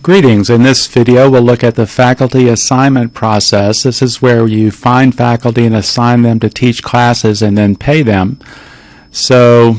Greetings. In this video, we'll look at the faculty assignment process. This is where you find faculty and assign them to teach classes and then pay them. So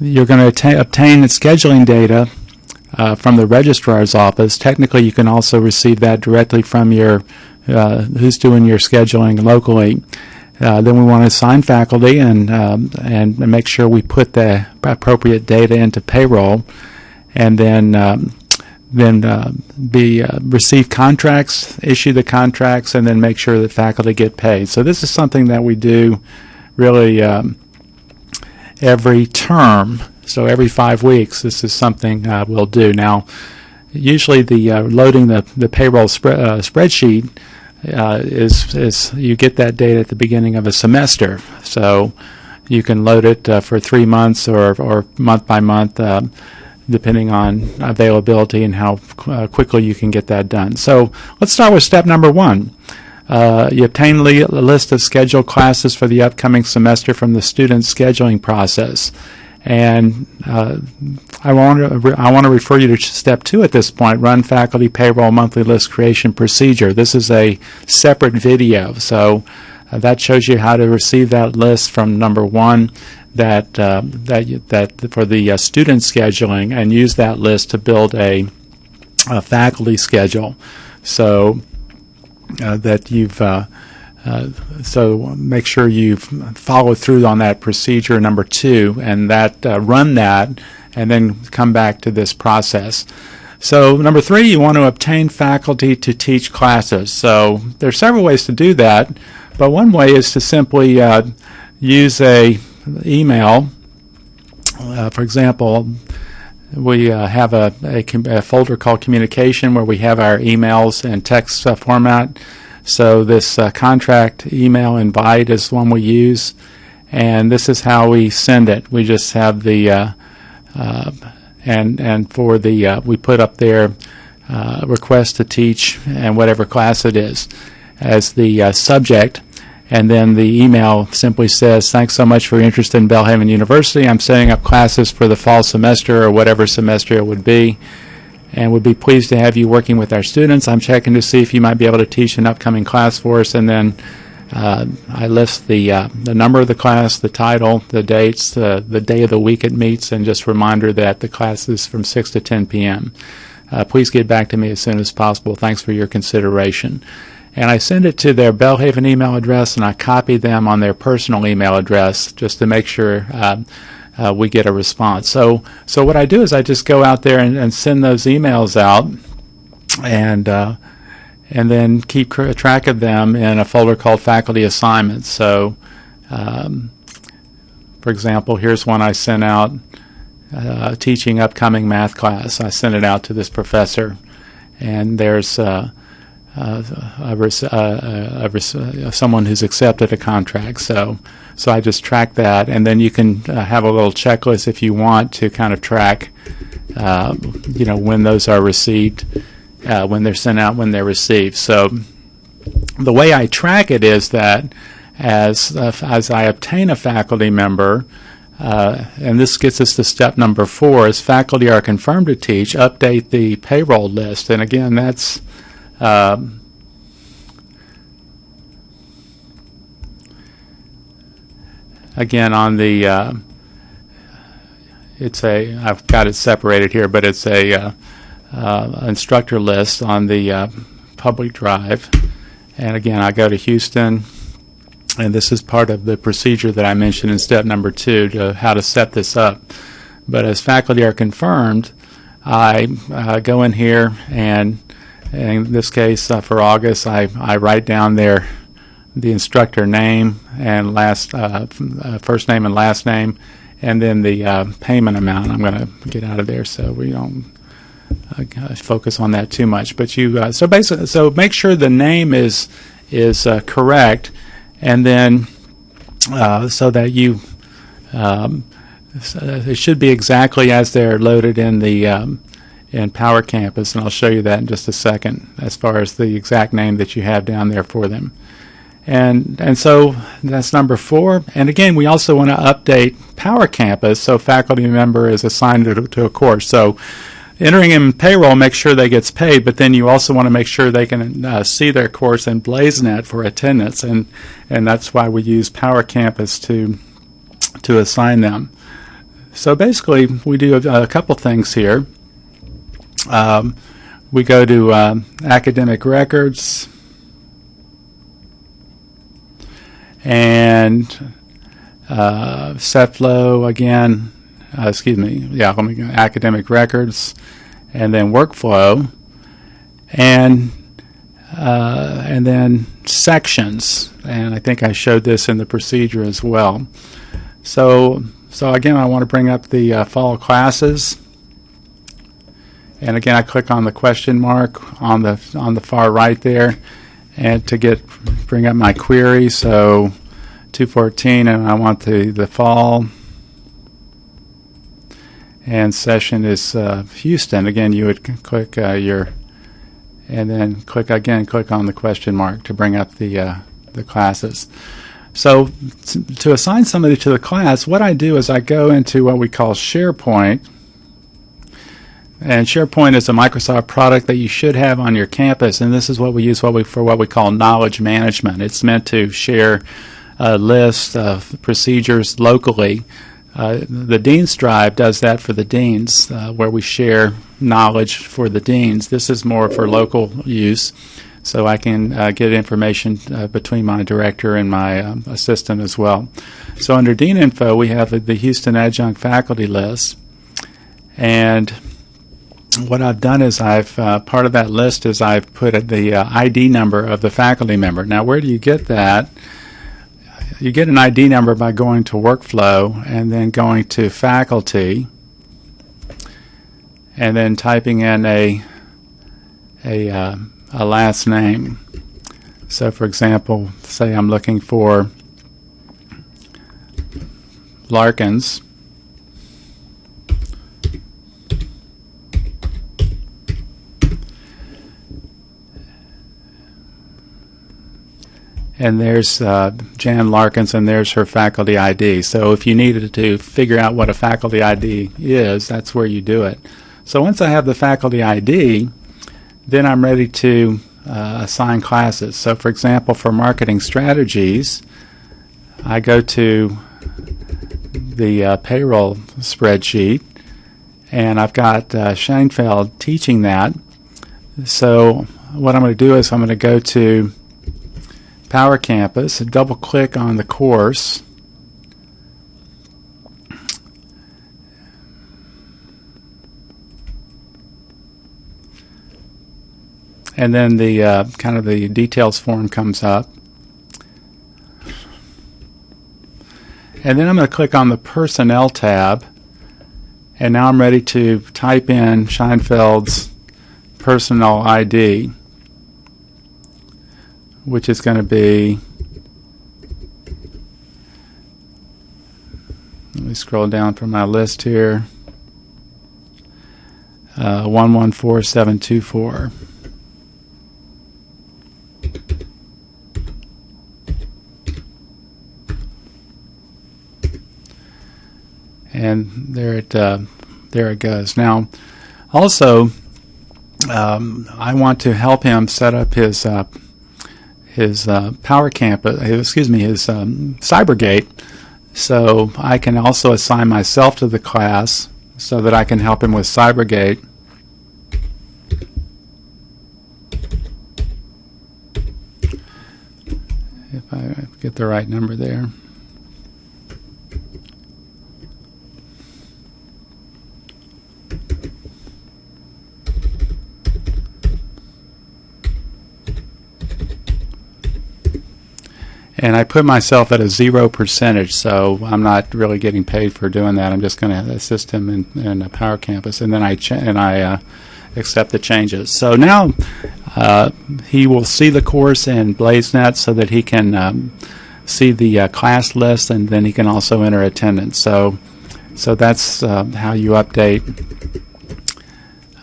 you're going to obtain scheduling data from the registrar's office. Technically, you can also receive that directly from your who's doing your scheduling locally. Then we want to assign faculty and make sure we put the appropriate data into payroll, and then receive contracts, issue the contracts, and then make sure that faculty get paid. So this is something that we do really every term. So every 5 weeks, this is something we'll do. Now, usually the loading the payroll spreadsheet is you get that data at the beginning of a semester. So you can load it for 3 months or month by month, depending on availability and how quickly you can get that done. So let's start with step number 1. You obtain a list of scheduled classes for the upcoming semester from the student scheduling process. And I want to refer you to step 2 at this point, run faculty payroll monthly list creation procedure. This is a separate video, so that shows you how to receive that list from number 1, that for the student scheduling, and use that list to build a faculty schedule. So that you've so make sure you follow through on that procedure number 2, and that run that, and then come back to this process. So number 3, you want to obtain faculty to teach classes. So there are several ways to do that, but one way is to simply use a email. For example, we have a folder called Communication where we have our emails in text format. So this contract email invite is one we use, and this is how we send it. We just have the and for the we put up there request to teach and whatever class it is as the subject. And then the email simply says, thanks so much for your interest in Belhaven University. I'm setting up classes for the fall semester or whatever semester it would be, and would be pleased to have you working with our students. I'm checking to see if you might be able to teach an upcoming class for us. And then I list the number of the class, the title, the dates, the day of the week it meets, and just a reminder that the class is from 6 to 10 p.m. Please get back to me as soon as possible. Thanks for your consideration. And I send it to their Belhaven email address, and I copy them on their personal email address just to make sure we get a response. So what I do is I just go out there and send those emails out, and then keep track of them in a folder called Faculty Assignments. So, for example, here's one I sent out, teaching upcoming math class. I sent it out to this professor, and there's someone who's accepted a contract. So I just track that, and then you can have a little checklist if you want to kind of track, when those are received, when they're sent out, when they're received. So the way I track it is that as I obtain a faculty member, and this gets us to step number 4, as faculty are confirmed to teach, update the payroll list. And again, that's again on the I've got it separated here, but it's a instructor list on the public drive. And again, I go to Houston, and this is part of the procedure that I mentioned in step number 2 to how to set this up. But as faculty are confirmed, I go in here, and in this case for August, I write down the instructor name and first name and last name, and then the payment amount. I'm going to get out of there so we don't focus on that too much. But you so make sure the name is correct, and then so that you it should be exactly as they're loaded in the in Power Campus, and I'll show you that in just a second as far as the exact name that you have down there for them. And so that's number 4. And again, we also want to update Power Campus so faculty member is assigned to a course. So Entering in payroll makes sure they gets paid, but then you also want to make sure they can see their course in BlazeNet for attendance, and that's why we use Power Campus to assign them. So basically, we do a couple things here. We go to academic records, and SetFlow again. Let me go academic records, and then workflow, and then sections. And I think I showed this in the procedure as well. So again, I want to bring up the fall classes, and again, I click on the question mark on the far right there, and to bring up my query. So 214, and I want the fall. And session is Houston. Again, you would click and then click on the question mark to bring up the classes. So to assign somebody to the class, what I do is I go into what we call SharePoint. And SharePoint is a Microsoft product that you should have on your campus, and this is what we use for what we call knowledge management. It's meant to share a list of procedures locally. The Dean's Drive does that for the deans, where we share knowledge for the deans. This is more for local use, so I can get information between my director and my assistant as well. So under Dean Info, we have the Houston Adjunct Faculty list, and what I've done is part of that list is I've put the ID number of the faculty member. Now, where do you get that? You get an ID number by going to Workflow and then going to Faculty and then typing in a last name. So, for example, say I'm looking for Larkins. And there's Jan Larkins, and there's her faculty ID. So if you needed to figure out what a faculty ID is, that's where you do it. So once I have the faculty ID, then I'm ready to assign classes. So for example, for marketing strategies, I go to the payroll spreadsheet, and I've got Scheinfeld teaching that. So what I'm going to do is I'm going to go to Power Campus, double click on the course, and then the kind of the details form comes up, and then I'm going to click on the Personnel tab, and now I'm ready to type in Scheinfeld's personal ID, which is going to be, let me scroll down from my list here, 114724. And there it goes. Now, also, I want to help him set up his Power Campus, his Cybergate, so I can also assign myself to the class so that I can help him with Cybergate. If I get the right number there. And I put myself at a 0%, so I'm not really getting paid for doing that. I'm just going to assist him in a Power Campus, and then I accept the changes. So now he will see the course in BlazeNet so that he can see the class list, and then he can also enter attendance. So that's how you update.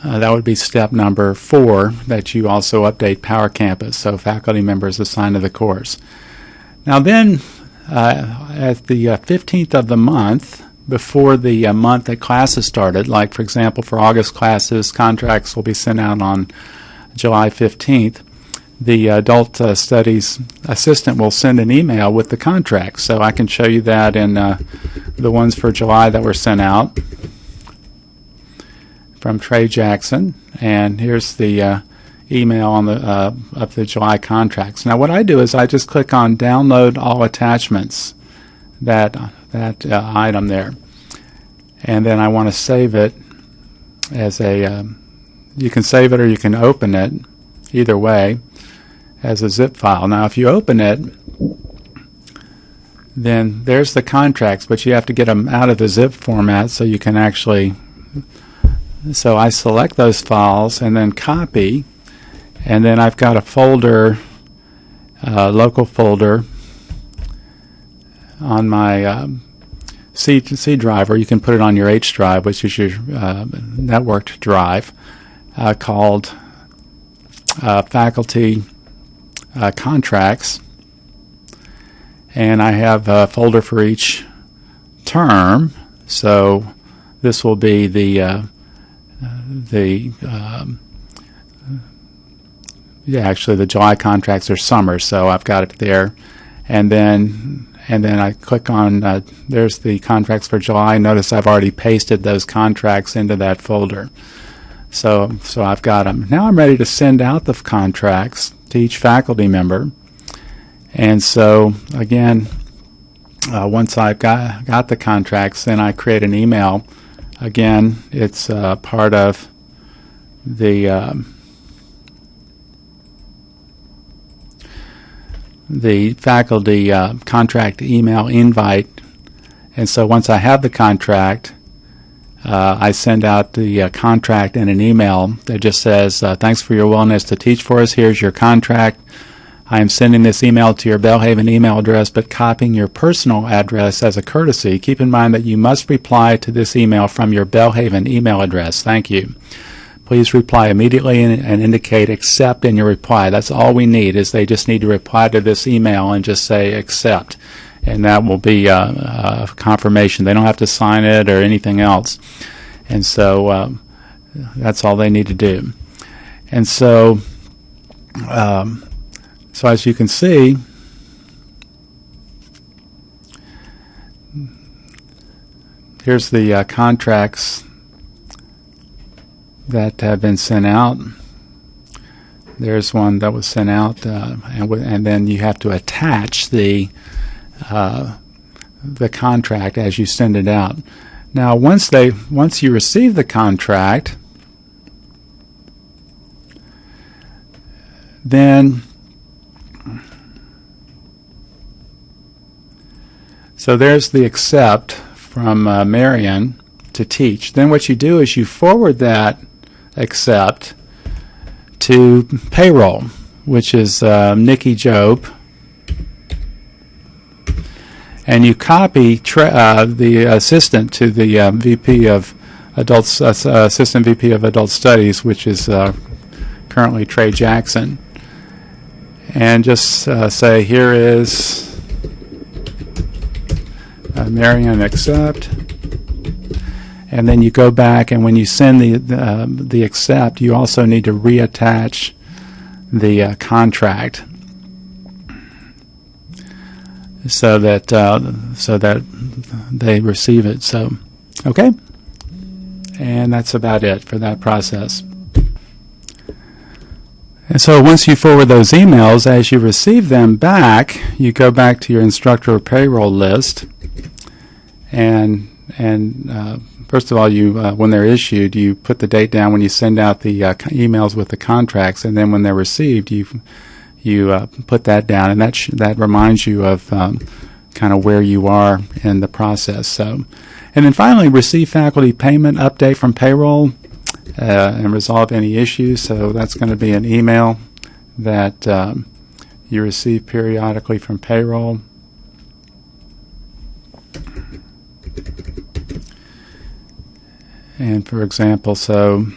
That would be step number 4, that you also update Power Campus, so faculty members assigned to the course. Now then, at the 15th of the month, before the month that classes started. Like, for example, for August classes, contracts will be sent out on July 15th. The adult studies assistant will send an email with the contracts. So I can show you that in the ones for July that were sent out from Trey Jackson. And here's the email on the of the July contracts. Now what I do is I just click on download all attachments, that item there, and then I want to save it as a you can save it or you can open it, either way, as a zip file. Now if you open it, then there's the contracts, but you have to get them out of the zip format so you can actually, so I select those files and then copy, and then I've got a folder, local folder on my C drive, or you can put it on your H drive, which is your networked drive, called faculty contracts. And I have a folder for each term, so this will be the actually the July contracts are summer, so I've got it there. And then I click on there's the contracts for July. Notice I've already pasted those contracts into that folder. So I've got them. Now I'm ready to send out the contracts to each faculty member. And so again, once I've got the contracts, then I create an email. Again, it's part of the faculty contract email invite. And so once I have the contract, I send out the contract in an email that just says, thanks for your willingness to teach for us. Here's your contract. I am sending this email to your Belhaven email address, but copying your personal address as a courtesy. Keep in mind that you must reply to this email from your Belhaven email address. Thank you. Please reply immediately and indicate accept in your reply. That's all we need, is they just need to reply to this email and just say accept. And that will be a confirmation. They don't have to sign it or anything else. And so that's all they need to do. And so so as you can see, here's the contracts that have been sent out. There's one that was sent out, and then you have to attach the contract as you send it out. Now, once you receive the contract, then so there's the accept from Marion to teach. Then what you do is you forward that accept to payroll, which is Nikki Job, and you copy the assistant to the VP of Adults, Assistant VP of Adult Studies, which is currently Trey Jackson, and just say, here is Marion accept. And then you go back, and when you send the accept, you also need to reattach the contract so that they receive it. So, okay, and that's about it for that process. And so once you forward those emails, as you receive them back, you go back to your instructor payroll list, and first of all, you when they're issued, you put the date down when you send out the emails with the contracts, and then when they're received, you put that down, and that reminds you of kind of where you are in the process. So, and then finally, receive faculty payment update from payroll and resolve any issues. So that's going to be an email that you receive periodically from payroll. And for example, so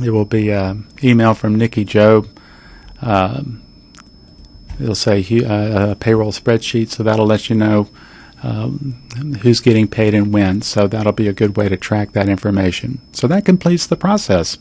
it will be an email from Nikki Job. It'll say a payroll spreadsheet, so that'll let you know who's getting paid and when. So that'll be a good way to track that information. So that completes the process.